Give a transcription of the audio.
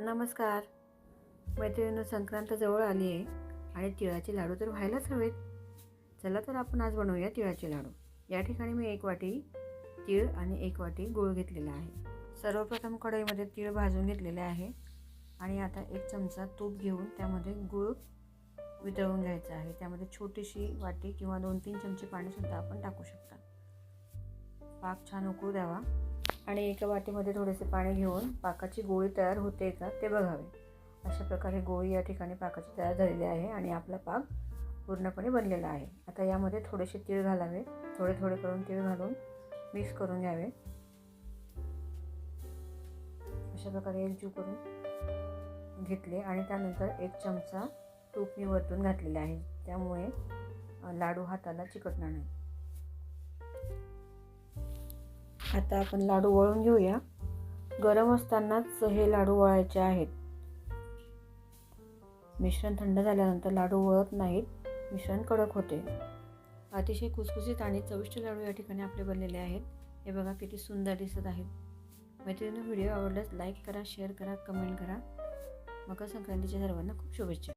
नमस्कार मैत्रिणींनो, संक्रांत जवळ आली आहे आणि तिळाचे लाडू तर व्हायलाच हवेत. चला तर आपण आज बनवूया तिळाचे लाडू. या ठिकाणी मी 1 वाटी तीळ आणि 1 वाटी गूळ घेतलेला आहे. सर्वप्रथम कढईमध्ये तीळ भाजून घेतलेले आहे आणि आता 1 चमचा तूप घेऊन त्यामध्ये गूळ वितळून घ्यायचा आहे. त्यामध्ये छोटीशी वाटी किंवा 2-3 चमचे पाणीसुद्धा आपण टाकू शकता. पाक छान उकळू द्यावा आणि एका वाटीमध्ये थोडेसे पाणी घेऊन पाकाची गोळी तयार होते का ते बघावे. अशा प्रकारे गोळी या ठिकाणी पाकाची तयार झालेली आहे आणि आपला पाक पूर्णपणे बनलेला आहे. आता यामध्ये थोडेसे तीळ घालावे. थोडे थोडे करून तीळ घालून मिक्स करून घ्यावे. अशा प्रकारे एकजीव करून घेतले आणि त्यानंतर 1 चमचा तूप मी वरतून घातलेले आहे, त्यामुळे लाडू हाताला चिकटणार नाही. आता आपण लाडू वळून घेऊया. गरम असतानाच हे लाडू वळायचे आहेत. मिश्रण थंड झाल्यानंतर लाडू वळत नाहीत, मिश्रण कडक होते. अतिशय खुसखुशीत आणि चविष्ट लाडू या ठिकाणी आपले बनलेले आहेत. हे बघा किती सुंदर दिसत आहेत. मैत्रिणींनो, व्हिडिओ आवडल्यास लाईक करा, शेअर करा, कमेंट करा. मकर संक्रांतीच्या सर्वांना खूप शुभेच्छा.